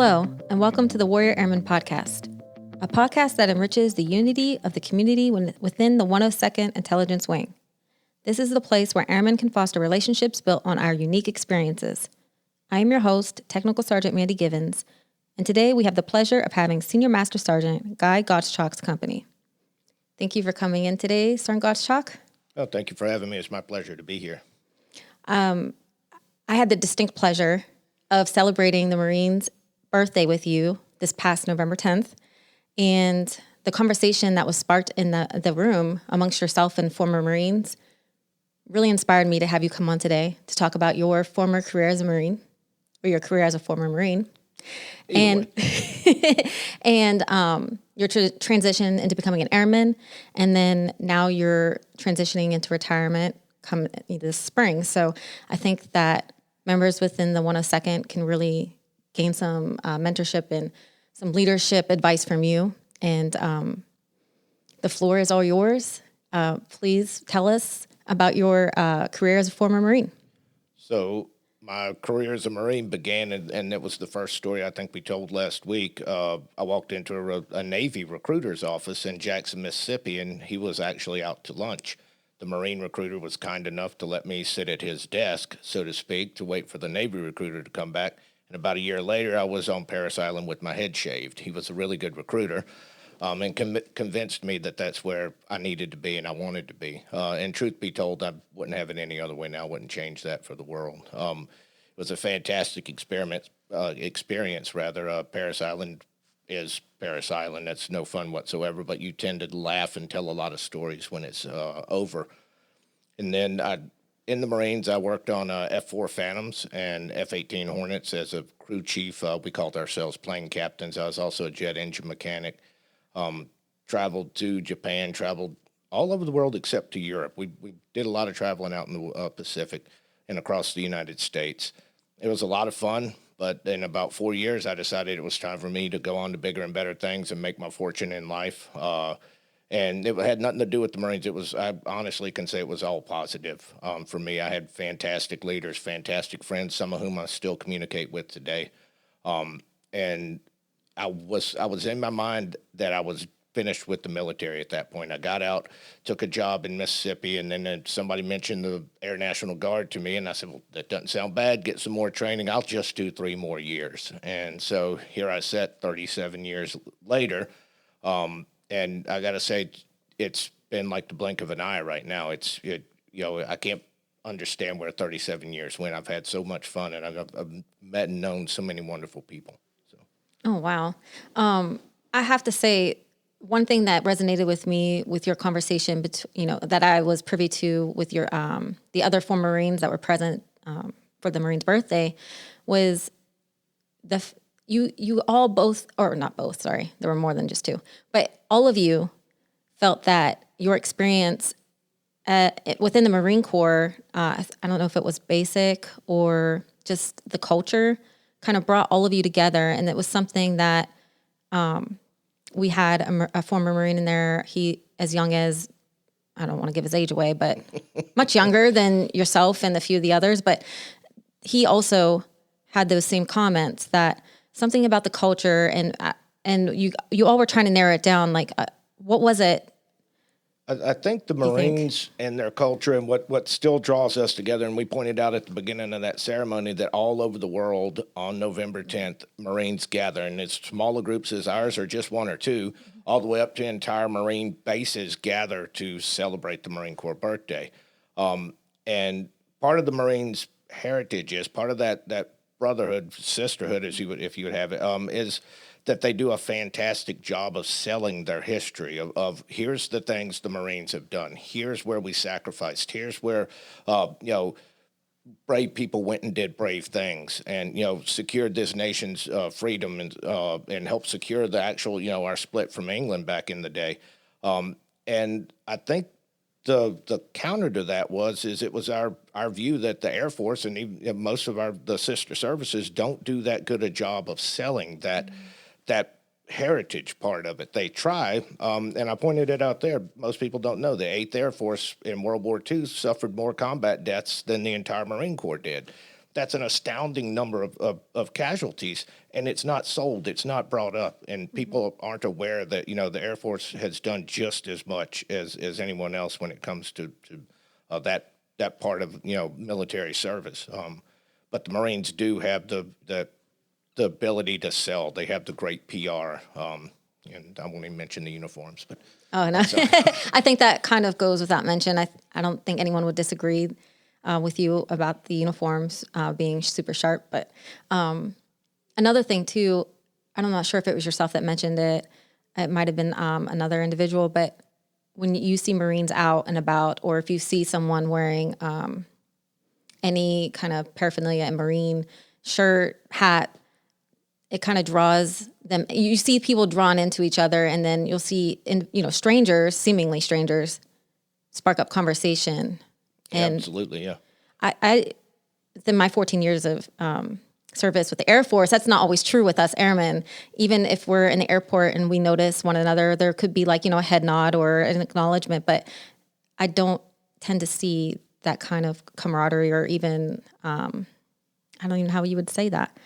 Hello, and welcome to the Warrior Airman Podcast, a podcast that enriches the unity of the community within the 102nd Intelligence Wing. This is the place where airmen can foster relationships built on our unique experiences. I am your host, Technical Sergeant Mandy Givens, and today we have the pleasure of having Senior Master Sgt. Gottschalk's company. Thank you for coming in today, Sergeant Gottschalk. Oh, thank you for having me. It's my pleasure to be here. I had the distinct pleasure of celebrating the Marines' birthday with you this past November 10th, and the conversation that was sparked in the room amongst yourself and former Marines really inspired me to have you come on today to talk about your former career as a Marine, or your career as a former Marine, and your transition into becoming an airman, and then now you're transitioning into retirement come this spring. So I think that members within the 102nd can really gain some mentorship and some leadership advice from you. And the floor is all yours. Please tell us about your career as a former Marine. So my career as a Marine began, and it was the first story I think we told last week. I walked into a Navy recruiter's office in Jackson, Mississippi, and he was actually out to lunch. The Marine recruiter was kind enough to let me sit at his desk, so to speak, to wait for the Navy recruiter to come back. And about a year later, I was on Parris Island with my head shaved. He was a really good recruiter, and convinced me that that's where I needed to be and I wanted to be. And truth be told, I wouldn't have it any other way now. I wouldn't change that for the world. It was a fantastic experience. Parris Island is Parris Island. That's no fun whatsoever, but you tend to laugh and tell a lot of stories when it's over. And then in the Marines, I worked on F-4 Phantoms and F-18 Hornets as a crew chief. We called ourselves plane captains. I was also a jet engine mechanic. Traveled to Japan, traveled all over the world except to Europe. We did a lot of traveling out in the Pacific and across the United States. It was a lot of fun. But in about 4 years, I decided it was time for me to go on to bigger and better things and make my fortune in life. And it had nothing to do with the Marines. I honestly can say it was all positive for me. I had fantastic leaders, fantastic friends, some of whom I still communicate with today. And I was in my mind that I was finished with the military at that point. I got out, took a job in Mississippi, and then somebody mentioned the Air National Guard to me, and I said, well, that doesn't sound bad. Get some more training. I'll just do 3 more years. And so here I sat 37 years later, and I got to say, it's been like the blink of an eye right now. I can't understand where 37 years went. I've had so much fun, and I've met and known so many wonderful people. So. Oh, wow. I have to say, one thing that resonated with me with your conversation, that I was privy to with your the other former Marines that were present for the Marines' birthday, was you all both, or not both, sorry, there were more than just 2, but all of you felt that your experience within the Marine Corps, I don't know if it was basic or just the culture, kind of brought all of you together, and it was something that. We had a former Marine in there. He, as young as, I don't want to give his age away, but much younger than yourself and a few of the others. But he also had those same comments that something about the culture, and you all were trying to narrow it down. Like, what was it? I think the Marines and their culture and what still draws us together, and we pointed out at the beginning of that ceremony that all over the world on November 10th, Marines gather, and as smaller groups as ours are just 1 or 2, all the way up to entire Marine bases gather to celebrate the Marine Corps birthday. And part of the Marines' heritage is, part of that brotherhood, sisterhood, if you would have it, is that they do a fantastic job of selling their history of here's the things the Marines have done. Here's where we sacrificed. Here's where, brave people went and did brave things and, secured this nation's freedom and helped secure the actual, our split from England back in the day. And I think the counter to that was it was our view that the Air Force and even most of the sister services don't do that good a job of selling that heritage part of it. They try, and I pointed it out there. Most people don't know the 8th Air Force in World War II suffered more combat deaths than the entire Marine Corps did. that's an astounding number of casualties, and it's not sold, it's not brought up, and people aren't aware that, the Air Force has done just as much as anyone else when it comes to that part of, military service. But the Marines do have the ability to sell. They have the great PR, and I won't even mention the uniforms, but. Oh, no. I think that kind of goes without mention. I don't think anyone would disagree with you about the uniforms being super sharp. But another thing, too, I'm not sure if it was yourself that mentioned it. It might have been another individual. But when you see Marines out and about, or if you see someone wearing any kind of paraphernalia, a Marine shirt, hat, it kind of draws them. You see people drawn into each other, and then you'll see, strangers, seemingly strangers, spark up conversation. And absolutely, yeah. I in my 14 years of service with the Air Force, that's not always true with us airmen. Even if we're in the airport and we notice one another, there could be a head nod or an acknowledgement, but I don't tend to see that kind of camaraderie, or even, I don't even know how you would say that.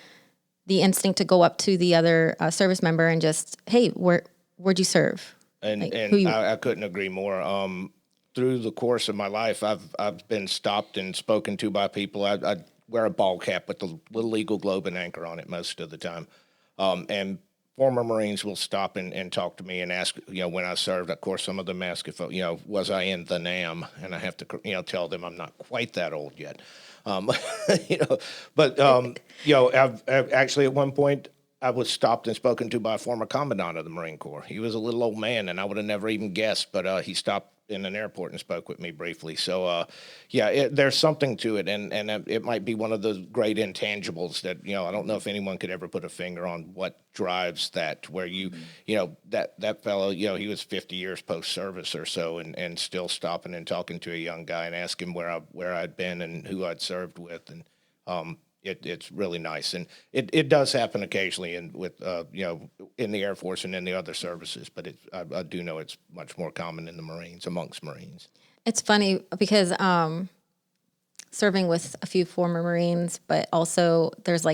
The instinct to go up to the other service member and just, hey, where'd you serve? And I couldn't agree more. Through the course of my life, I've been stopped and spoken to by people. I wear a ball cap with the little Eagle Globe and anchor on it most of the time. And former Marines will stop and talk to me and ask, when I served. Of course, some of them ask if, was I in the NAM? And I have to, tell them I'm not quite that old yet. But I've actually at one point I was stopped and spoken to by a former commandant of the Marine Corps. He was a little old man, and I would have never even guessed, but he stopped in an airport and spoke with me briefly. So, there's something to it, and it might be one of the great intangibles that, I don't know if anyone could ever put a finger on what drives that, where that fellow, he was 50 years post-service or so, and still stopping and talking to a young guy and asking where I'd been and who I'd served with, and it's really nice, and it does happen occasionally in the Air Force and in the other services, but I do know it's much more common in the Marines, amongst Marines. It's funny because serving with a few former Marines, but also there's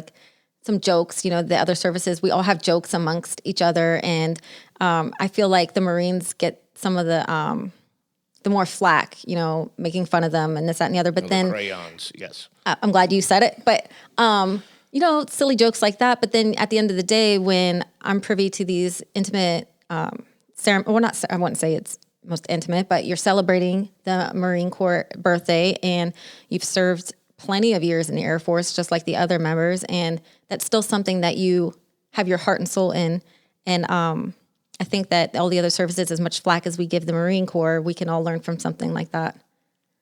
some jokes. The other services, we all have jokes amongst each other, and I feel like the Marines get some of the more flack, making fun of them and this, that, and the other. But then the crayons, yes. I'm glad you said it, but silly jokes like that. But then at the end of the day, when I'm privy to these intimate ceremonies, I wouldn't say it's most intimate, but you're celebrating the Marine Corps birthday, and you've served plenty of years in the Air Force, just like the other members, and that's still something that you have your heart and soul in. And I think that all the other services, as much flack as we give the Marine Corps, we can all learn from something like that.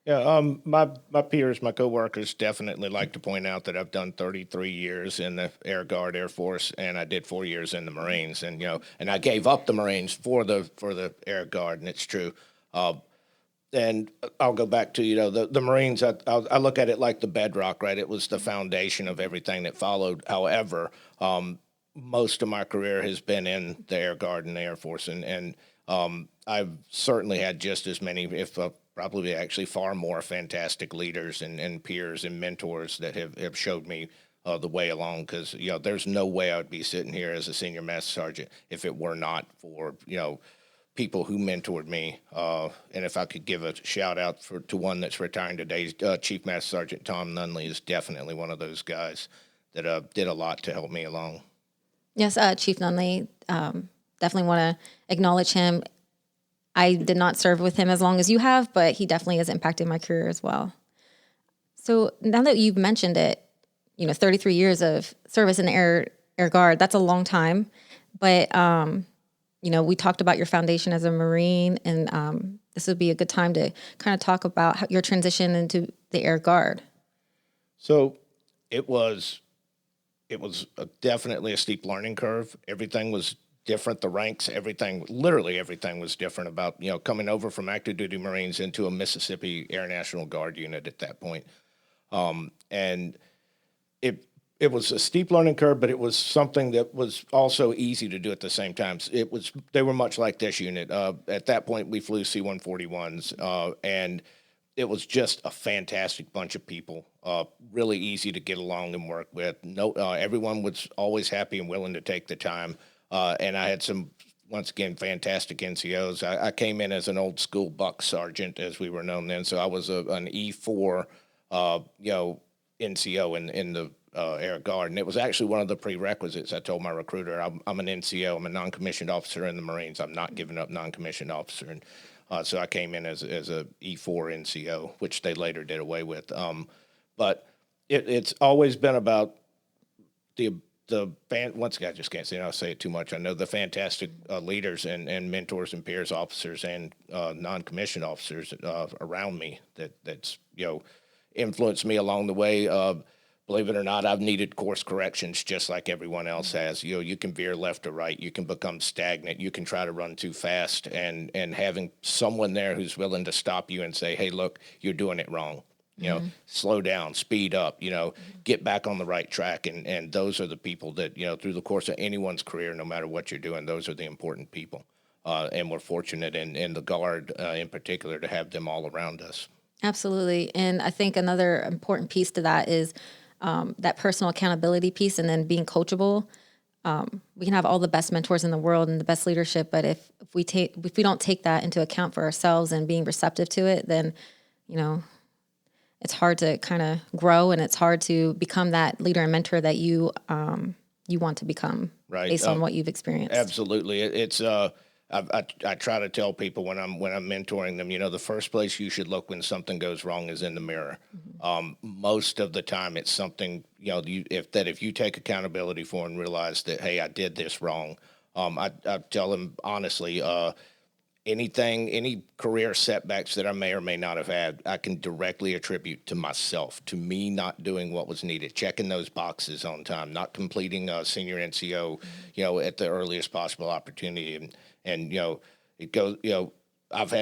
Yeah, my peers, my coworkers definitely like to point out that I've done 33 years in the Air Guard, Air Force, and I did 4 years in the Marines, and and I gave up the Marines for the Air Guard, and it's true. And I'll go back to the Marines. I look at it like the bedrock, right? It was the foundation of everything that followed. However, most of my career has been in the Air Guard and the Air Force, and I've certainly had just as many, if probably actually far more fantastic leaders and peers and mentors that have showed me the way along, because there's no way I would be sitting here as a Senior Master Sergeant if it were not for people who mentored me. And if I could give a shout out to one that's retiring today, Chief Master Sergeant Tom Nunley is definitely one of those guys that did a lot to help me along. Yes, Chief Nunley, definitely want to acknowledge him. I did not serve with him as long as you have, but he definitely has impacted my career as well. So now that you've mentioned it, 33 years of service in the Air Guard, that's a long time. But, we talked about your foundation as a Marine, and this would be a good time to kind of talk about your transition into the Air Guard. So it was definitely a steep learning curve. Everything was different. The ranks, literally everything was different about, coming over from active duty Marines into a Mississippi Air National Guard unit at that point. And it was a steep learning curve, but it was something that was also easy to do at the same time. They were much like this unit. At that point, we flew C-141s, and it was just a fantastic bunch of people, really easy to get along and work with. No, everyone was always happy and willing to take the time. And I had some, once again, fantastic NCOs. I came in as an old school buck sergeant, as we were known then. So I was an E4, NCO in the Air Guard. And it was actually one of the prerequisites. I told my recruiter, I'm an NCO. I'm a non-commissioned officer in the Marines. I'm not giving up non-commissioned officer. And so I came in as a E4 NCO, which they later did away with. But it's always been about the once again, I just can't say, I'll say it too much. I know the fantastic leaders and mentors and peers, officers and non-commissioned officers around me that's influenced me along the way. Believe it or not, I've needed course corrections just like everyone else has. You can veer left or right. You can become stagnant. You can try to run too fast. And having someone there who's willing to stop you and say, hey, look, you're doing it wrong. Slow down, speed up, get back on the right track. And those are the people that, through the course of anyone's career, no matter what you're doing, those are the important people. And we're fortunate in the Guard in particular to have them all around us. Absolutely. And I think another important piece to that is that personal accountability piece, and then being coachable. We can have all the best mentors in the world and the best leadership, but if we don't take that into account for ourselves and being receptive to it, then it's hard to kind of grow, and it's hard to become that leader and mentor that you want to become, right, based on what you've experienced. Absolutely, it's. I try to tell people when I'm mentoring them, the first place you should look when something goes wrong is in the mirror. Mm-hmm. Most of the time, it's something if you take accountability for and realize that, hey, I did this wrong. I tell them honestly, any career setbacks that I may or may not have had, I can directly attribute to myself, to me not doing what was needed, checking those boxes on time, not completing a senior NCO, at the earliest possible opportunity. And it goes, I've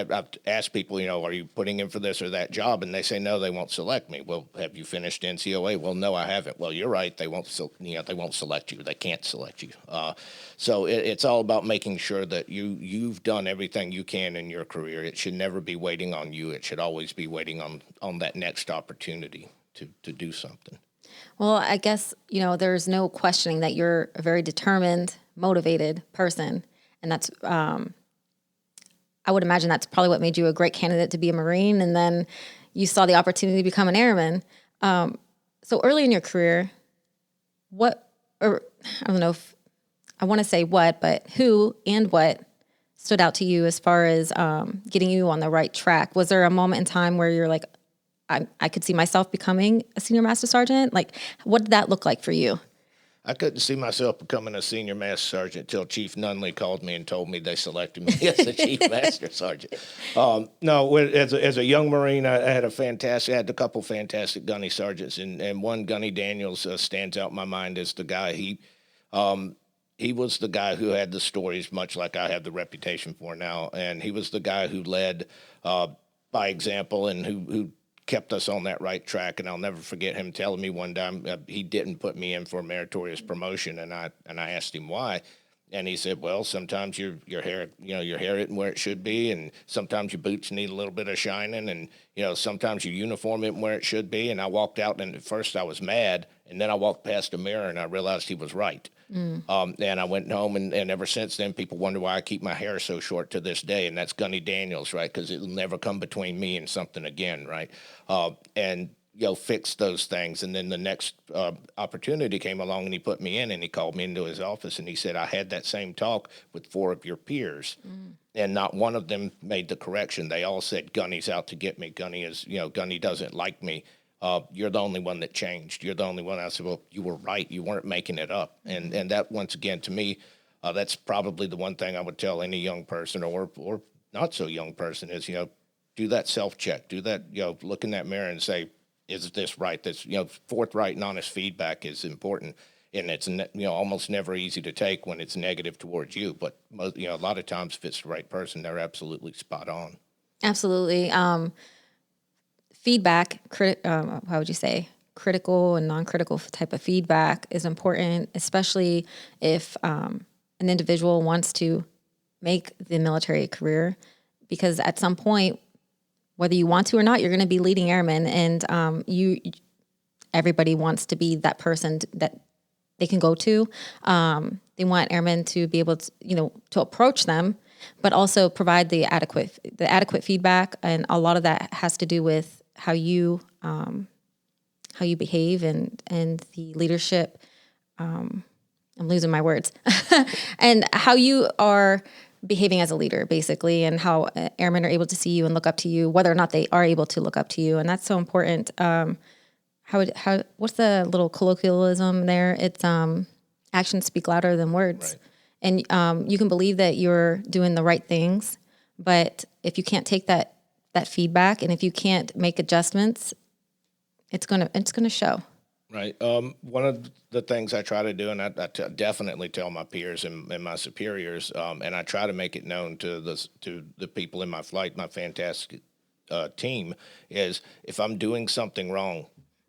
asked people, are you putting in for this or that job? And they say, no, they won't select me. Well, have you finished NCOA? Well, no, I haven't. Well, you're right. They won't select you. They can't select you. So it's all about making sure that you've done everything you can in your career. It should never be waiting on you. It should always be waiting on that next opportunity to do something. Well, I guess, there's no questioning that you're a very determined, motivated person. And that's, I would imagine that's probably what made you a great candidate to be a Marine. And then you saw the opportunity to become an airman. So early in your career, I don't know if I want to say what, but who and what stood out to you as far as getting you on the right track? Was there a moment in time where you're like, I could see myself becoming a Senior Master Sergeant? Like, what did that look like for you? I couldn't see myself becoming a Senior Master Sergeant until Chief Nunley called me and told me they selected me as a Chief Master Sergeant. No, as a young Marine, I had a couple fantastic gunny sergeants, and one, Gunny Daniels, stands out in my mind as the guy. He was the guy who had the stories, much like I have the reputation for now, and he was the guy who led by example and who kept us on that right track. And I'll never forget him telling me one time he didn't put me in for a meritorious promotion, and I asked him why, and he said, well, sometimes your hair isn't where it should be, and sometimes your boots need a little bit of shining, and sometimes your uniform isn't where it should be. And I walked out, and at first I was mad, and then I walked past the mirror and I realized he was right. And I went home, and ever since then, people wonder why I keep my hair so short to this day. And that's Gunny Daniels, right? Because it'll never come between me and something again, right? And fix those things. And then the next opportunity came along, and he put me in, and he called me into his office, and he said, I had that same talk with 4 of your peers, and not one of them made the correction. They all said, Gunny's out to get me. Gunny doesn't like me. You're the only one that changed. You're the only one. I said, well, you were right. You weren't making it up. And that, once again, to me, that's probably the one thing I would tell any young person or not so young person is, do that self-check. Do that, look in that mirror and say, is this right? That's, forthright and honest feedback is important. And it's, almost never easy to take when it's negative towards you. But, a lot of times if it's the right person, they're absolutely spot on. Absolutely. Feedback, how would you say, critical and non-critical type of feedback is important, especially if an individual wants to make the military career, because at some point whether you want to or not, you're going to be leading airmen, and everybody wants to be that person that they can go to. They want airmen to be able to, to approach them, but also provide the adequate feedback. And a lot of that has to do with how you behave and the leadership. I'm losing my words and how you are behaving as a leader, basically, and how airmen are able to see you and look up to you, whether or not they are able to look up to you. And that's so important. What's the little colloquialism there? It's actions speak louder than words. Right. And you can believe that you're doing the right things, but if you can't take that feedback, and if you can't make adjustments, it's gonna show. Right. One of the things I try to do, and I definitely tell my peers and my superiors, and I try to make it known to the people in my flight, my fantastic team, is if I'm doing something wrong,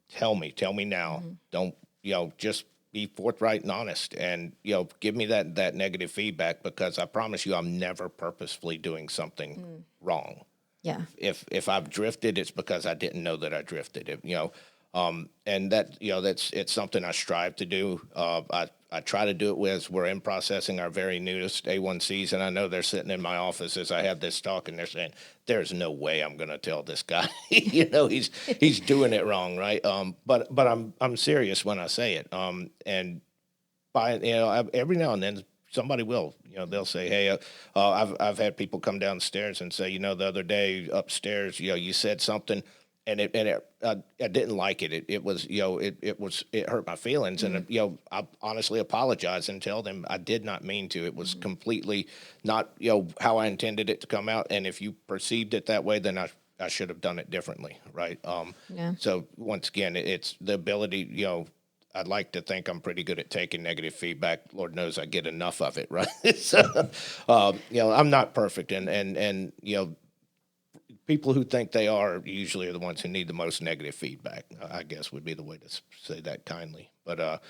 tell me now. Mm-hmm. Don't, just be forthright and honest, and, give me that negative feedback, because I promise you I'm never purposefully doing something wrong. Yeah. If I've drifted, it's because I didn't know that I drifted. And that, it's something I strive to do. I try to do it as we're in processing our very newest A1Cs, and I know they're sitting in my office as I have this talk, and they're saying, "There's no way I'm going to tell this guy, he's doing it wrong, right?" But I'm serious when I say it. And every now and then somebody will, they'll say, "Hey, I've had people come downstairs and say, the other day upstairs, you said something." And I didn't like it. It was, it hurt my feelings. Mm-hmm. And, I honestly apologize and tell them I did not mean to. It was completely not, how I intended it to come out. And if you perceived it that way, then I should have done it differently. Right. Yeah. So once again, it's the ability, I'd like to think I'm pretty good at taking negative feedback. Lord knows I get enough of it. Right. So, I'm not perfect. And people who think they are usually are the ones who need the most negative feedback, I guess would be the way to say that kindly. But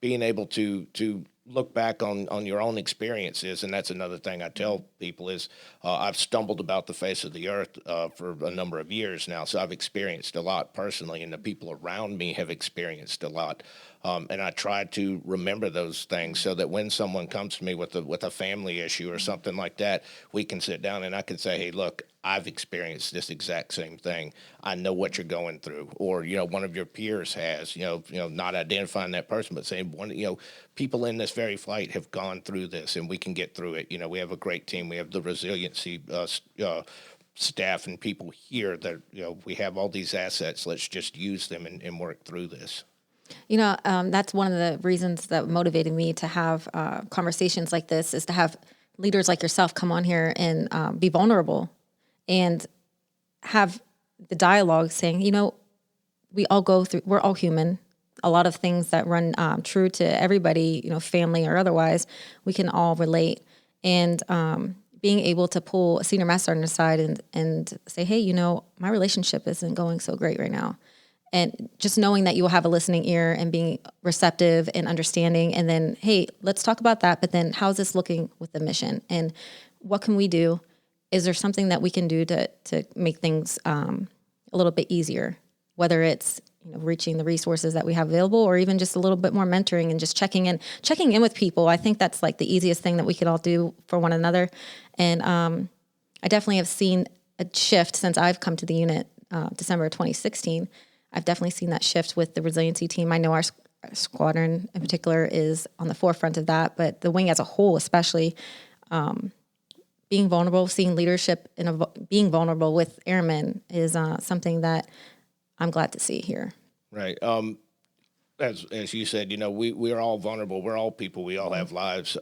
being able to look back on your own experiences, and that's another thing I tell people is I've stumbled about the face of the earth for a number of years now, so I've experienced a lot personally, and the people around me have experienced a lot. And I try to remember those things so that when someone comes to me with a family issue or something like that, we can sit down and I can say, "Hey, look, I've experienced this exact same thing. I know what you're going through." Or, one of your peers has, not identifying that person, but saying, people in this very flight have gone through this and we can get through it. We have a great team. We have the resiliency staff and people here that, we have all these assets. Let's just use them and work through this. That's one of the reasons that motivated me to have conversations like this, is to have leaders like yourself come on here and be vulnerable and have the dialogue saying, we all go through, we're all human. A lot of things that run true to everybody, family or otherwise, we can all relate. And being able to pull a senior master sergeant aside and say, "Hey, my relationship isn't going so great right now." And just knowing that you will have a listening ear and being receptive and understanding. And then, "Hey, let's talk about that. But then how's this looking with the mission? And what can we do? Is there something that we can do to make things a little bit easier?" Whether it's reaching the resources that we have available, or even just a little bit more mentoring and just checking in with people. I think that's like the easiest thing that we could all do for one another. And I definitely have seen a shift since I've come to the unit, December of 2016. I've definitely seen that shift with the resiliency team. I know our squadron in particular is on the forefront of that, but the wing as a whole, especially, being vulnerable, seeing leadership and being vulnerable with airmen is something that I'm glad to see here. Right. As you said, we are all vulnerable. We're all people. We all have lives.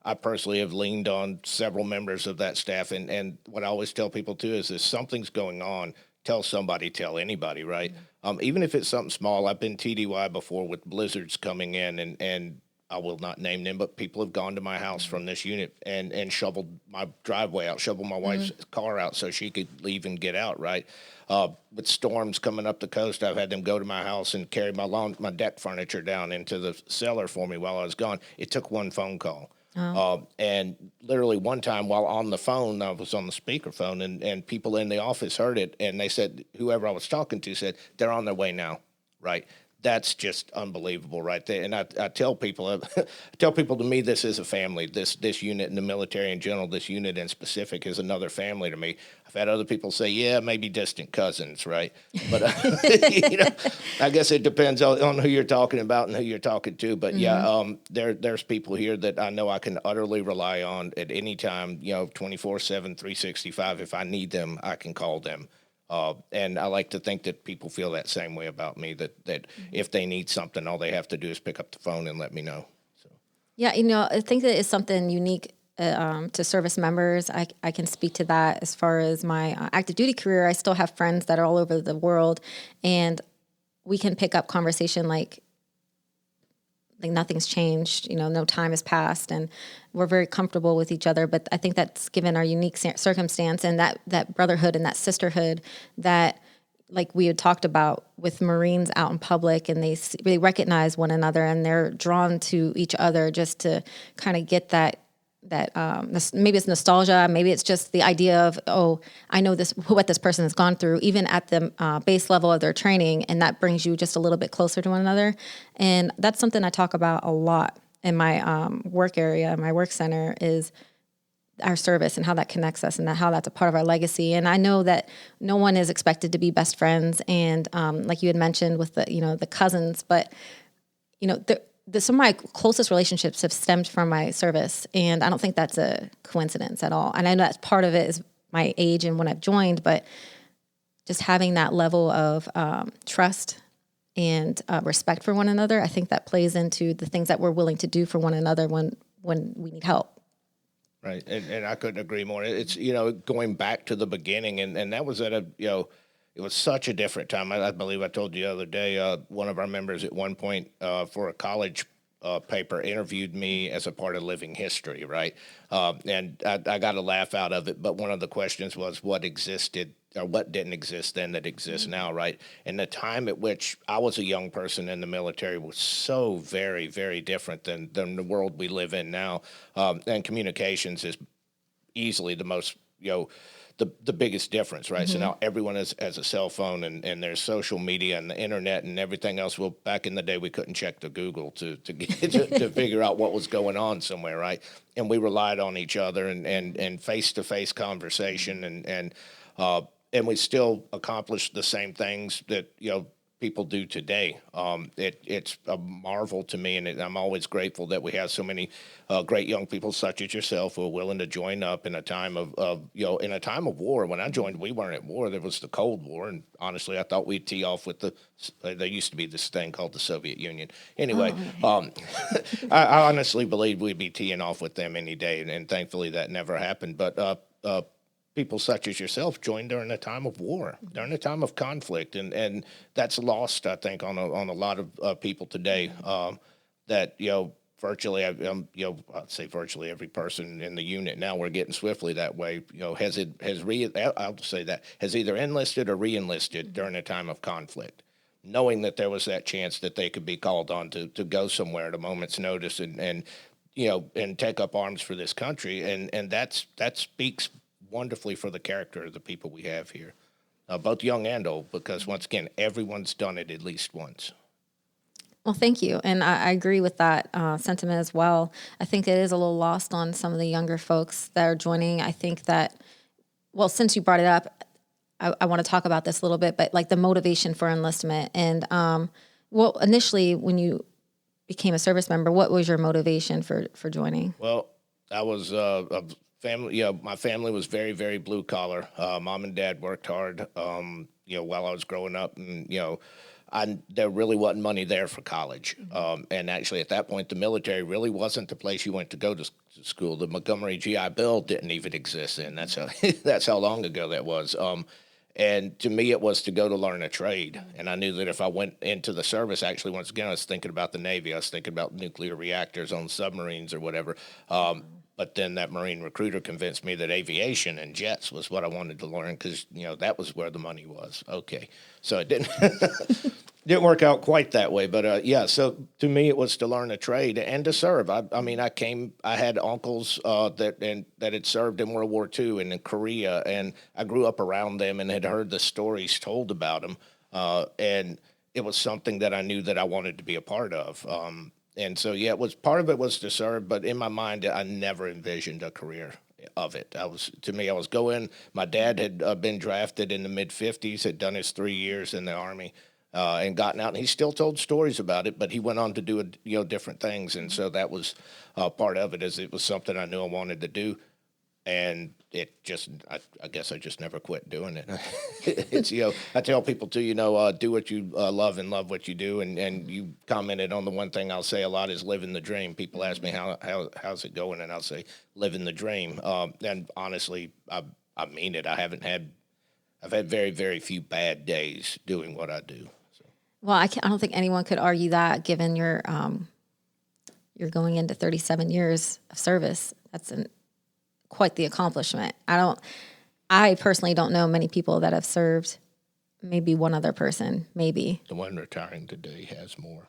I personally have leaned on several members of that staff, and what I always tell people too is if something's going on, tell somebody, tell anybody, right? Mm-hmm. Even if it's something small. I've been TDY before with blizzards coming in, and I will not name them, but people have gone to my house from this unit and shoveled my driveway out, shoveled my wife's car out so she could leave and get out, right? With storms coming up the coast, I've had them go to my house and carry my deck furniture down into the cellar for me while I was gone. It took one phone call. And literally one time while on the phone, I was on the speakerphone, and people in the office heard it, and they said, whoever I was talking to said, they're on their way now, right? That's just unbelievable right there. And I tell people, to me, this is a family. This unit in the military in general, this unit in specific is another family to me. I've had other people say, yeah, maybe distant cousins, right? But, I guess it depends on who you're talking about and who you're talking to. But there's people here that I know I can utterly rely on at any time, 24/7, 365. If I need them, I can call them. And I like to think that people feel that same way about me, that if they need something, all they have to do is pick up the phone and let me know. So. Yeah, I think that is something unique to service members. I can speak to that as far as my active duty career. I still have friends that are all over the world, and we can pick up conversation like nothing's changed, no time has passed, and we're very comfortable with each other. But I think that's given our unique circumstance and that brotherhood and that sisterhood that, like we had talked about with Marines out in public, and they recognize one another and they're drawn to each other just to kind of get that maybe it's nostalgia, maybe it's just the idea of, oh, I know what this person has gone through, even at the base level of their training, and that brings you just a little bit closer to one another. And that's something I talk about a lot in my work area, my work center, is our service and how that connects us and how that's a part of our legacy. And I know that no one is expected to be best friends, and like you had mentioned with the cousins, but some of my closest relationships have stemmed from my service, and I don't think that's a coincidence at all. And I know that's part of it is my age and when I've joined, but just having that level of trust and respect for one another, I think that plays into the things that we're willing to do for one another when we need help. Right, and I couldn't agree more. It's, going back to the beginning, and that was at it was such a different time. I believe I told you the other day, one of our members at one point for a college paper interviewed me as a part of living history, right? And I got a laugh out of it, but one of the questions was what existed or what didn't exist then that exists now, right? And the time at which I was a young person in the military was so very, very different than the world we live in now. And communications is easily the most, the biggest difference, right? So now everyone has a cell phone, and there's social media and the internet and everything else. Well, back in the day, we couldn't check the Google to figure out what was going on somewhere, right? And we relied on each other and face-to-face conversation, and we still accomplished the same things that, people do today. It's a marvel to me, and I'm always grateful that we have so many great young people such as yourself who are willing to join up in a time of in a time of war. When I joined, we weren't at war. There was the Cold War, and honestly, I thought we'd tee off with there used to be this thing called the Soviet Union. Anyway, I honestly believed we'd be teeing off with them any day, and thankfully that never happened. But people such as yourself joined during a time of war, during a time of conflict, and that's lost, I think, on a lot of people today. That virtually, I'd say virtually every person in the unit now, we're getting swiftly that way. I'll say that has either enlisted or re-enlisted during a time of conflict, knowing that there was that chance that they could be called on to go somewhere at a moment's notice and take up arms for this country, and that speaks wonderfully for the character of the people we have here, both young and old, because once again, everyone's done it at least once. Well, thank you. And I agree with that sentiment as well. I think it is a little lost on some of the younger folks that are joining. I think that, well, since you brought it up, I want to talk about this a little bit, but like the motivation for enlistment. And initially when you became a service member, what was your motivation for joining? Well, I was family, my family was very, very blue collar. Mom and dad worked hard, while I was growing up, and there really wasn't money there for college. And actually, at that point, the military really wasn't the place you went to go to school. The Montgomery GI Bill didn't even exist then. That's how long ago that was. And to me, it was to go to learn a trade. And I knew that if I went into the service, actually, once again, I was thinking about the Navy. I was thinking about nuclear reactors on submarines or whatever. But then that Marine recruiter convinced me that aviation and jets was what I wanted to learn because, that was where the money was. Okay. So it didn't work out quite that way. But, so to me, it was to learn a trade and to serve. I had uncles that had served in World War II and in Korea, and I grew up around them and had heard the stories told about them. And it was something that I knew that I wanted to be a part of. And so, it was part of it was to serve, but in my mind, I never envisioned a career of it. I was going, my dad had been drafted in the mid-50s, had done his 3 years in the Army, and gotten out, and he still told stories about it, but he went on to do, different things. And so that was part of it, as it was something I knew I wanted to do. And it just, I guess I just never quit doing it. It's, I tell people too, do what you love and love what you do. And you commented on the one thing I'll say a lot is living the dream. People ask me, how's it going? And I'll say, living the dream. And honestly, I mean it. I've had very, very few bad days doing what I do. So. Well, I don't think anyone could argue that given you're going into 37 years of service. That's quite the accomplishment. I personally don't know many people that have served. Maybe one other person, maybe. The one retiring today has more.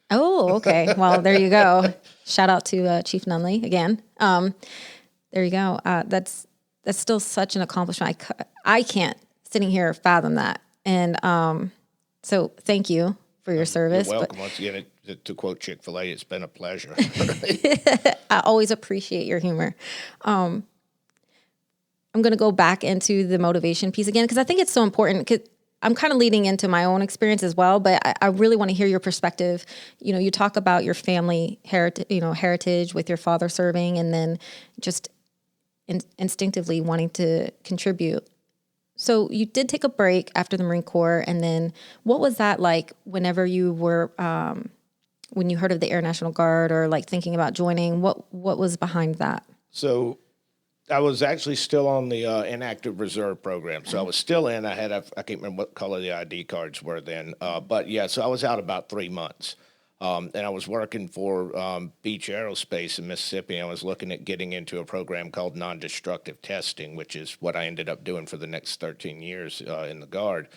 Oh, okay. Well, there you go. Shout out to Chief Nunley again. There you go. That's still such an accomplishment. I can't sitting here fathom that. And so thank you for your service. You're welcome. Once again, to quote Chick-fil-A, it's been a pleasure. I always appreciate your humor. I'm going to go back into the motivation piece again, because I think it's so important. 'Cause I'm kind of leading into my own experience as well, but I really want to hear your perspective. You talk about your family heritage with your father serving, and then just instinctively wanting to contribute. So you did take a break after the Marine Corps, and then what was that like whenever you were, when you heard of the Air National Guard, or like thinking about joining? What was behind that? So I was actually still on the inactive reserve program. So I was still in. I can't remember what color the ID cards were then. But so I was out about 3 months. And I was working for Beach Aerospace in Mississippi. I was looking at getting into a program called non-destructive testing, which is what I ended up doing for the next 13 years in the Guard.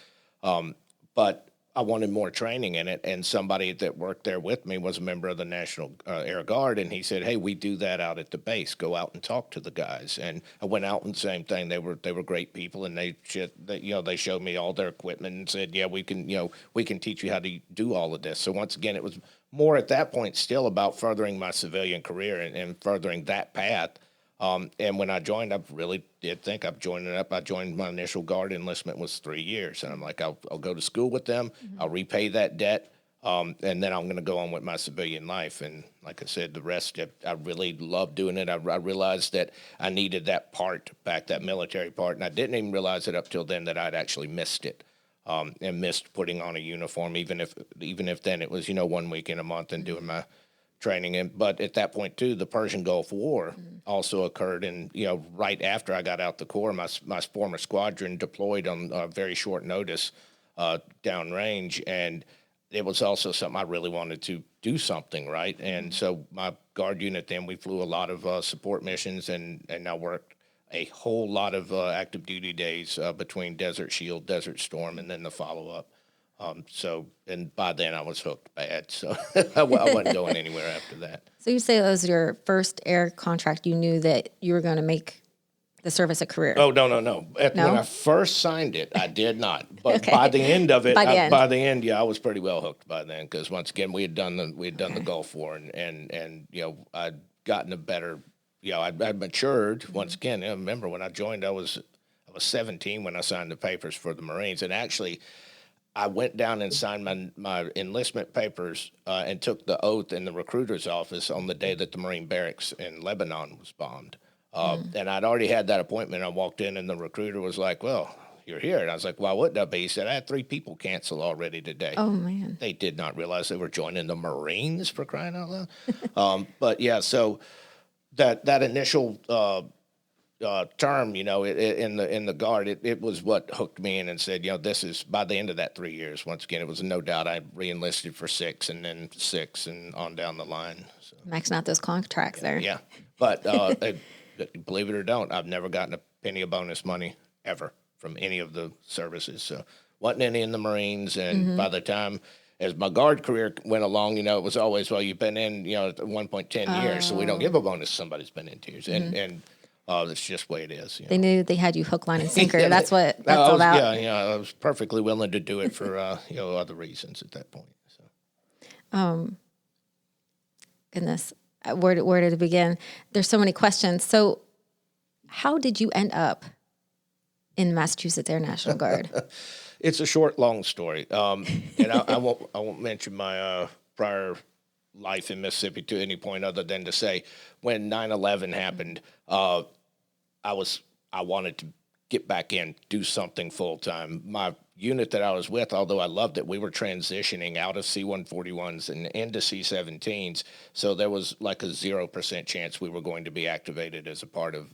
But I wanted more training in it, and somebody that worked there with me was a member of the National Air Guard, and he said, "Hey, we do that out at the base. Go out and talk to the guys." And I went out and same thing. They were great people, and they showed me all their equipment and said, "Yeah, we can teach you how to do all of this." So once again, it was more at that point still about furthering my civilian career and furthering that path. And when I joined, I really did think I've joined it up. I joined, my initial Guard enlistment was 3 years. And I'm like, I'll go to school with them. Mm-hmm. I'll repay that debt. And then I'm going to go on with my civilian life. And like I said, the rest, I really loved doing it. I realized that I needed that part back, that military part. And I didn't even realize it up till then that I'd actually missed it. And missed putting on a uniform, even if then it was, 1 week in a month and doing my training. But at that point too, the Persian Gulf War also occurred, and right after I got out the Corps, my former squadron deployed on very short notice downrange, and it was also something I really wanted to do something right. And so my Guard unit, then we flew a lot of support missions, and I worked a whole lot of active duty days between Desert Shield, Desert Storm, and then the follow up. And by then I was hooked bad, so I wasn't going anywhere after that. So you say that was your first air contract. You knew that you were going to make the service a career. Oh, no. When I first signed it, I did not. But Okay. by the end of it, by the end, I was pretty well hooked by then, because once again, we had done the Gulf War, and I'd gotten a better, I'd matured once again. I remember when I joined, I was 17 when I signed the papers for the Marines, and actually, I went down and signed my enlistment papers and took the oath in the recruiter's office on the day that the Marine barracks in Lebanon was bombed. And I'd already had that appointment. I walked in, and the recruiter was like, "Well, you're here." And I was like, "Why wouldn't I be?" He said, "I had 3 people cancel already today." Oh, man. They did not realize they were joining the Marines, for crying out loud. But, yeah, so that initial term, in the Guard, it was what hooked me in and said, this is, by the end of that 3 years, once again, it was no doubt I re-enlisted for 6 and then 6 and on down the line. So. Maxing out those contracts there. Yeah. But believe it or don't, I've never gotten a penny of bonus money ever from any of the services. So wasn't any in the Marines. And by the time as my guard career went along, it was always, well, you've been in, at 1.10 years, so we don't give a bonus to somebody's been in 2 years. And that's just the way it is. They knew they had you hook, line, and sinker. Yeah, that's what that's all about. I was perfectly willing to do it for, other reasons at that point. So. Goodness, where did it begin? There's so many questions. So how did you end up in Massachusetts Air National Guard? It's a short, long story. And I won't mention my prior life in Mississippi to any point other than to say when 9/11 happened, I wanted to get back in, do something full time. My unit that I was with, although I loved it, we were transitioning out of C-141s and into C-17s. So there was like a 0% chance we were going to be activated as a part of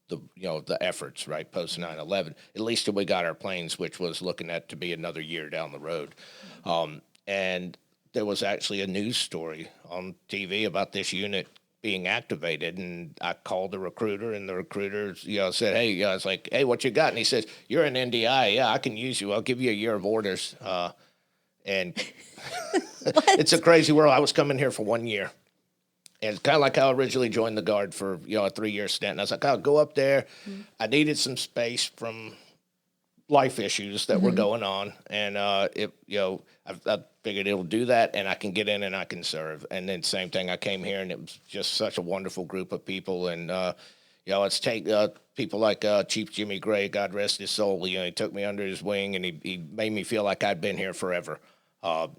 the efforts, right, post 9/11, at least till we got our planes, which was looking at to be another year down the road. And there was actually a news story on TV about this unit being activated, and I called the recruiter, and the recruiter, said, hey, I was like, hey, what you got? And he says, you're an NDI. Yeah, I can use you. I'll give you a year of orders. And it's a crazy world. I was coming here for 1 year. And it's kind of like how I originally joined the Guard for, a 3-year stint. And I was like, I'll go up there. Mm-hmm. I needed some space from life issues that were going on. And, I figured it'll do that, and I can get in and I can serve. And then same thing, I came here, and it was just such a wonderful group of people. And, it's take people like Chief Jimmy Gray, God rest his soul. He took me under his wing, and he made me feel like I'd been here forever.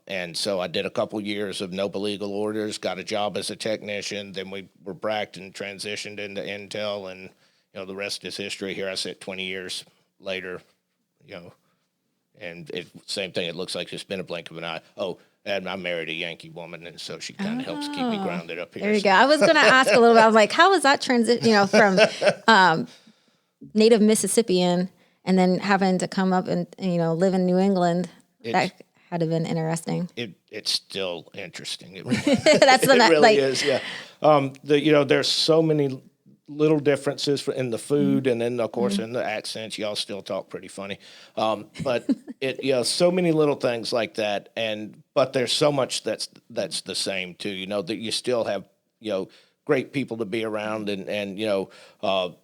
And so I did a couple years of no illegal orders, got a job as a technician. Then we were bracked and transitioned into Intel, and, the rest is history. Here I sit 20 years later, and same thing. It looks like it's been a blink of an eye. Oh, and I married a Yankee woman, and so she kind of helps keep me grounded up here. There you go. I was going to ask a little bit. I was like, how was that transition, from native Mississippian and then having to come up and, live in New England? That had to have been interesting. It's still interesting. That's it really is, yeah. There's so many little differences in the food, and then of course in the accents. Y'all still talk pretty funny, but so many little things like that. But there's so much that's the same too. That you still have great people to be around, and of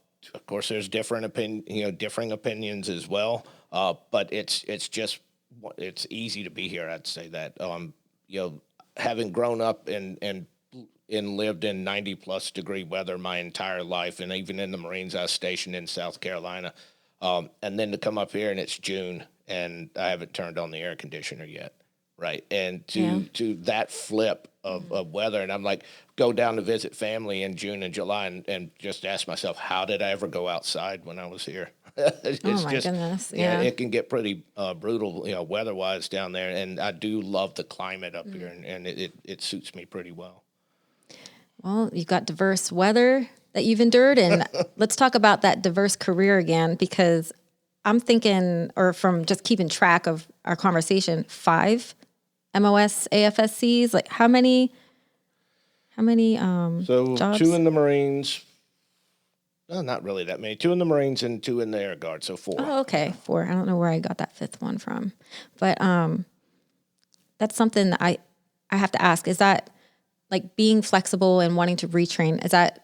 course there's differing opinions as well. But it's easy to be here. I'd say that having grown up and lived in 90+ degree weather my entire life, and even in the Marines, I was stationed in South Carolina, and then to come up here and it's June and I haven't turned on the air conditioner yet, right? And to that flip of weather, and I'm like, go down to visit family in June and July, and just ask myself, how did I ever go outside when I was here? Goodness, yeah. It can get pretty brutal, weather-wise down there, and I do love the climate up here, and it suits me pretty well. Well, you've got diverse weather that you've endured, and let's talk about that diverse career again, because I'm thinking, or from just keeping track of our conversation, 5 MOS AFSCs. Like how many so jobs? 2 in the Marines. No, not really that many. 2 in the Marines and 2 in the Air Guard, so 4. Oh, okay, 4. I don't know where I got that 5th one from, but that's something that I have to ask. Is that like being flexible and wanting to retrain? Is that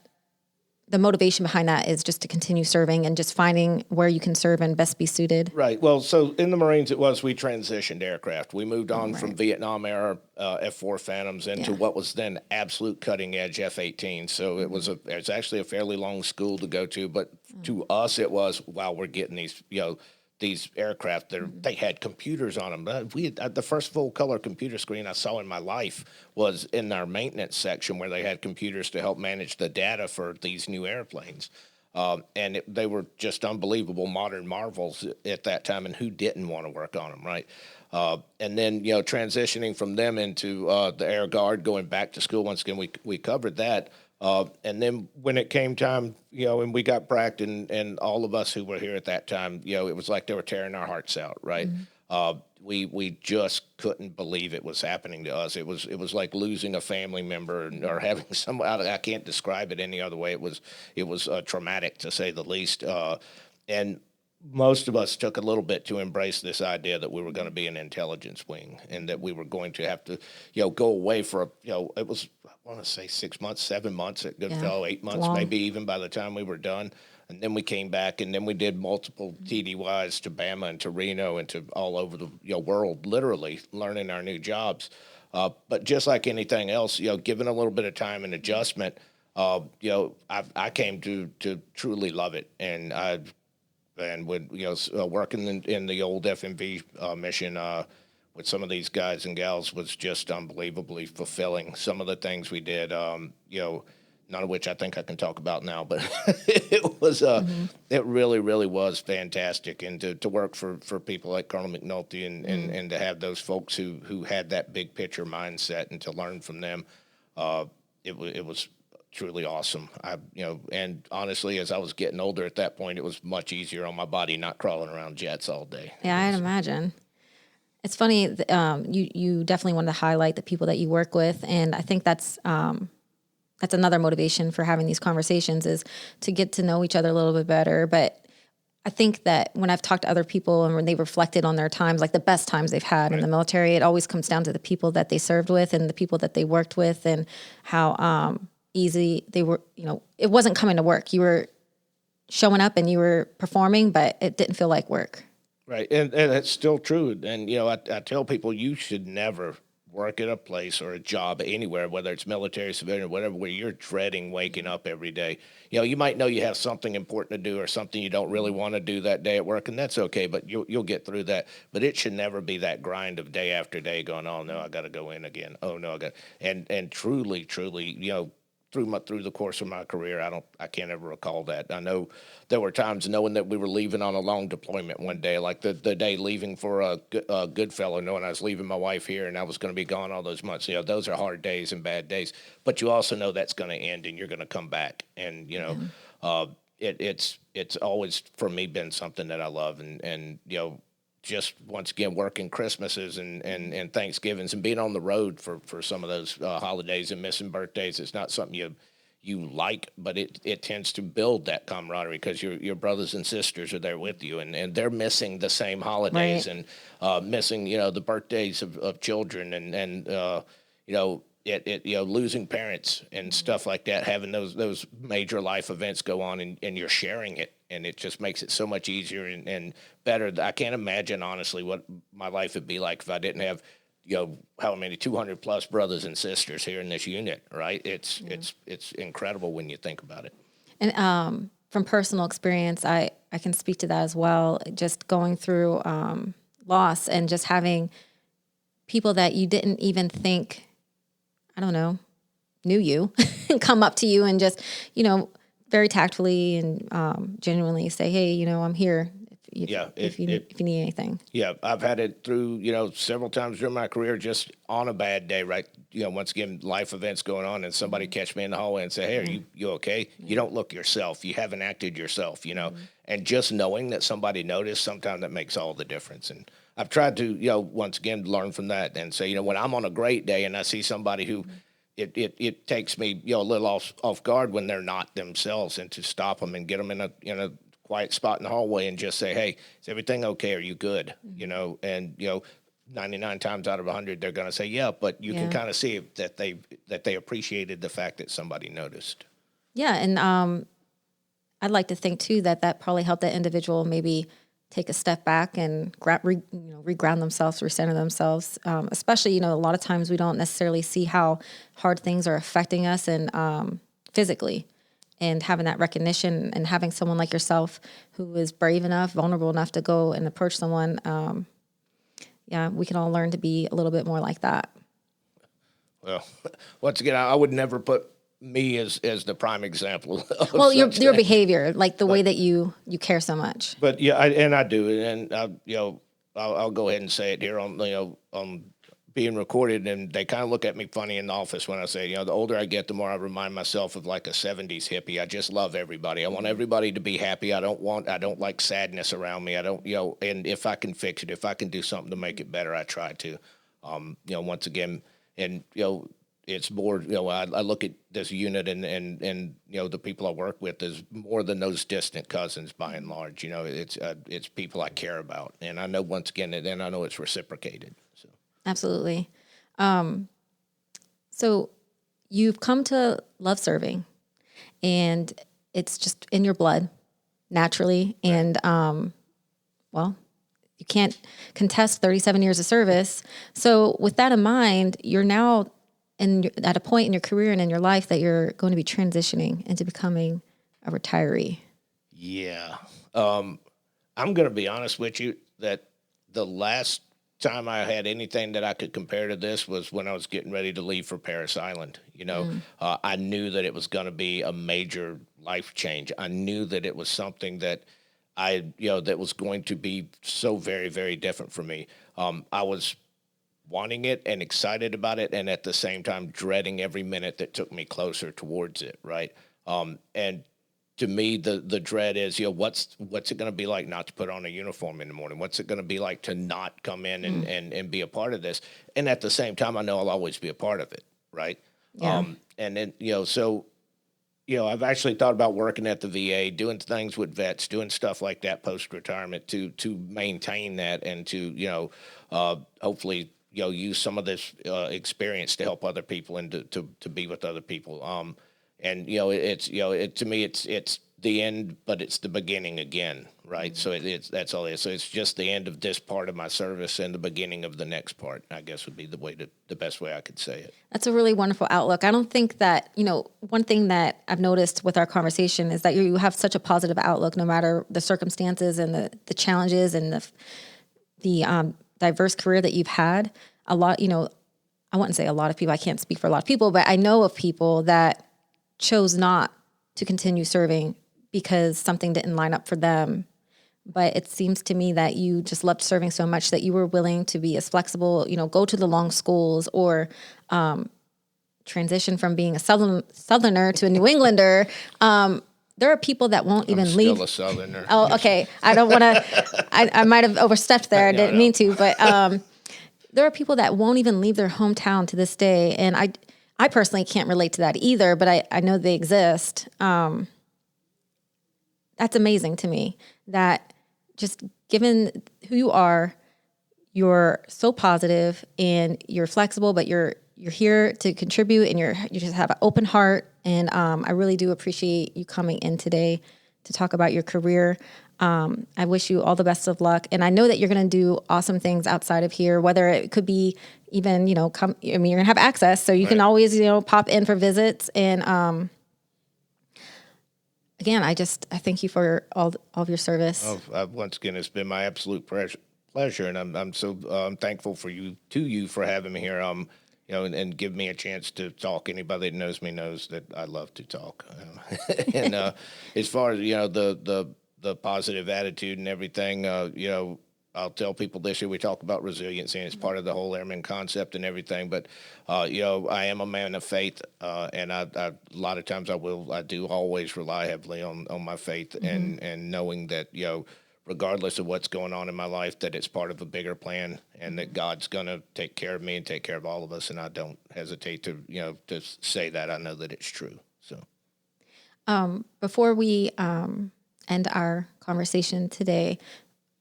the motivation behind that? Is just to continue serving and just finding where you can serve and best be suited? Right. Well, so in the Marines, we transitioned aircraft. We moved on from Vietnam era F-4 Phantoms into what was then absolute cutting edge F-18. So it's actually a fairly long school to go to, but to us it was, wow, we're getting these aircraft, they had computers on them. The first full color computer screen I saw in my life was in our maintenance section, where they had computers to help manage the data for these new airplanes. They were just unbelievable modern marvels at that time, and who didn't want to work on them, right? And then, transitioning from them into the Air Guard, going back to school, once again, we covered that. And then when it came time, and we got bracked, and all of us who were here at that time, it was like they were tearing our hearts out, right? We just couldn't believe it was happening to us. It was like losing a family member or having someone. I can't describe it any other way. It was traumatic, to say the least. And most of us took a little bit to embrace this idea that we were going to be an intelligence wing and that we were going to have to, go away for it was, I want to say 6 months, 7 months at Goodfellow, 8 months, maybe even by the time we were done. And then we came back, and then we did multiple TDYs to Bama and to Reno and to all over the world, literally learning our new jobs. But just like anything else, given a little bit of time and adjustment, I came to truly love it, and would working in the old FMV mission with some of these guys and gals was just unbelievably fulfilling. Some of the things we did, none of which I think I can talk about now, but it was it really, really was fantastic. And to work for people like Colonel McNulty and to have those folks who had that big picture mindset and to learn from them, it was truly awesome. And honestly, as I was getting older at that point, it was much easier on my body not crawling around jets all day. Yeah, I'd imagine. It's funny, you definitely wanted to highlight the people that you work with, and I think that's another motivation for having these conversations, is to get to know each other a little bit better. But I think that when I've talked to other people and when they reflected on their times, like the best times they've had in the military, it always comes down to the people that they served with and the people that they worked with, and how easy they were. It wasn't coming to work. You were showing up and you were performing, but it didn't feel like work. Right, and that's still true. And, I tell people you should never work at a place or a job anywhere, whether it's military, civilian, or whatever, where you're dreading waking up every day. You might know you have something important to do or something you don't really want to do that day at work, and that's okay, but you'll get through that. But it should never be that grind of day after day going, oh, no, I got to go in again. Oh, no, I got. And truly, through the course of my career, I can't ever recall that. I know there were times knowing that we were leaving on a long deployment one day, like the day leaving for a Goodfellow, knowing I was leaving my wife here and I was going to be gone all those months. Those are hard days and bad days, but you also know that's going to end and you're going to come back. And it's always for me been something that I love, and just once again working Christmases and Thanksgivings and being on the road for some of those holidays and missing birthdays. It's not something you like, but it tends to build that camaraderie because your brothers and sisters are there with you, and they're missing the same holidays, right, and missing the birthdays of children and losing parents and stuff like that, having those major life events go on, and you're sharing it, and it just makes it so much easier and better. I can't imagine, honestly, what my life would be like if I didn't have, how many 200 plus brothers and sisters here in this unit, right? It's incredible when you think about it. And from personal experience, I can speak to that as well. Just going through loss and just having people that you didn't even think, knew you, come up to you and just, very tactfully and genuinely say, hey, I'm here if you need anything. Yeah, I've had it through, several times during my career, just on a bad day, right? Once again, life events going on, and somebody catch me in the hallway and say, hey, are you okay? You don't look yourself. You haven't acted yourself, and just knowing that somebody noticed, sometimes that makes all the difference. And I've tried to, once again, learn from that and say, when I'm on a great day and I see somebody who it takes me, a little off guard when they're not themselves, and to stop them and get them in a quiet spot in the hallway and just say, hey, is everything okay? Are you good? And 99 times out of 100, they're going to say, yeah, but you can kind of see that they appreciated the fact that somebody noticed. Yeah. And I'd like to think too, that probably helped that individual maybe take a step back and reground themselves, recenter themselves. Especially, a lot of times we don't necessarily see how hard things are affecting us and physically. And having that recognition and having someone like yourself who is brave enough, vulnerable enough to go and approach someone, we can all learn to be a little bit more like that. Well, once again, I would never put me as the prime example. Your behavior, like the way that you care so much. But yeah, I do, and I'll go ahead and say it here on being recorded, and they kind of look at me funny in the office when I say, you know, the older I get, the more I remind myself of like a 70s hippie. I just love everybody. I want everybody to be happy. I don't like sadness around me. I don't, you know, and if I can fix it, if I can do something to make it better, I try to. You know, once again, and, you know, it's more, you know, I look at this unit and, you know, the people I work with is more than those distant cousins by and large. You know, it's people I care about. And I know, once again, and I know it's reciprocated. So. Absolutely. So you've come to love serving, and it's just in your blood naturally. Right. And, well, you can't contest 37 years of service. So with that in mind, you're now at a point in your career and in your life that you're going to be transitioning into becoming a retiree. Yeah. I'm going to be honest with you that the last time I had anything that I could compare to this was when I was getting ready to leave for Parris Island. You know, I knew that it was going to be a major life change. I knew that it was something that that was going to be so very, very different for me. I was wanting it and excited about it, and at the same time dreading every minute that took me closer towards it. Right. And to me, the dread is, you know, what's it going to be like not to put on a uniform in the morning? What's it going to be like to not come in and be a part of this? And at the same time, I know I'll always be a part of it. Right. Yeah. And then, you know, so, you know, I've actually thought about working at the VA, doing things with vets, doing stuff like that post-retirement to maintain that and to, you know, hopefully, you know, use some of this experience to help other people and to be with other people. And, you know, to me, it's the end, but it's the beginning again, right? So that's all it is. So it's just the end of this part of my service and the beginning of the next part, I guess, would be the best way I could say it. That's a really wonderful outlook. I don't think that, you know, one thing that I've noticed with our conversation is that you have such a positive outlook, no matter the circumstances and the challenges and the diverse career that you've had. A lot, you know, I wouldn't say a lot of people, I can't speak for a lot of people, but I know of people that chose not to continue serving because something didn't line up for them. But it seems to me that you just loved serving so much that you were willing to be as flexible, you know, go to the long schools or transition from being a Southerner to a New Englander. There are people that won't even leave. Still a Southerner. Oh, okay. I don't want to, I might have overstepped there. I didn't mean to, but there are people that won't even leave their hometown to this day. And I personally can't relate to that either, but I know they exist. That's amazing to me that just given who you are, you're so positive and you're flexible, but you're here to contribute and you just have an open heart. And I really do appreciate you coming in today to talk about your career. I wish you all the best of luck. And I know that you're going to do awesome things outside of here, whether it could be even, you know, you're going to have access. So you can always, you know, pop in for visits. And again, I thank you for all of your service. Once again, it's been my absolute pleasure. And I'm so thankful for you for having me here. You know, and give me a chance to talk. Anybody that knows me knows that I love to talk. And as far as, you know, the positive attitude and everything, you know, I'll tell people this year we talk about resiliency, and it's part of the whole airman concept and everything. But, you know, I am a man of faith, and I a lot of times I do always rely heavily on my faith and knowing that, you know, regardless of what's going on in my life, that it's part of a bigger plan and that God's going to take care of me and take care of all of us. And I don't hesitate to, you know, to say that. I know that it's true. So before we end our conversation today,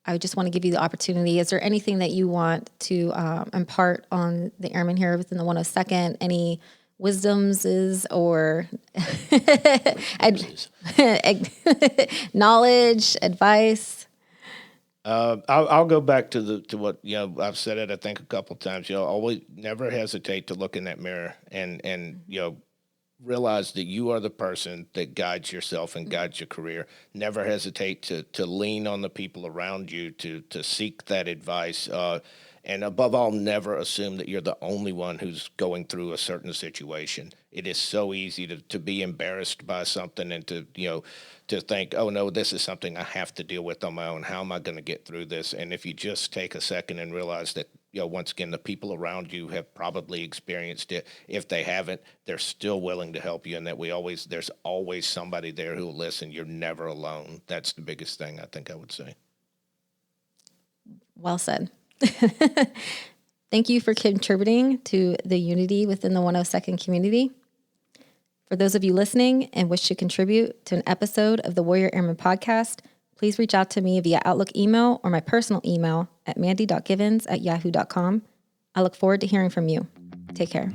I just want to give you the opportunity. Is there anything that you want to impart on the airmen here within the 102nd? Any wisdoms or knowledge, advice? I'll go back to what, you know, I've said it, I think, a couple of times. You know, always never hesitate to look in that mirror and you know, realize that you are the person that guides yourself and guides your career. Never hesitate to lean on the people around you to seek that advice. And above all, never assume that you're the only one who's going through a certain situation. It is so easy to be embarrassed by something and to, you know, to think, oh no, this is something I have to deal with on my own. How am I going to get through this? And if you just take a second and realize that once again, the people around you have probably experienced it. If they haven't, they're still willing to help you, and that there's always somebody there who will listen. You're never alone. That's the biggest thing I think I would say. Well said. Thank you for contributing to the unity within the 102nd community. For those of you listening and wish to contribute to an episode of the Warrior Airman Podcast, please reach out to me via Outlook email or my personal email at mandy.givens@yahoo.com. I look forward to hearing from you. Take care.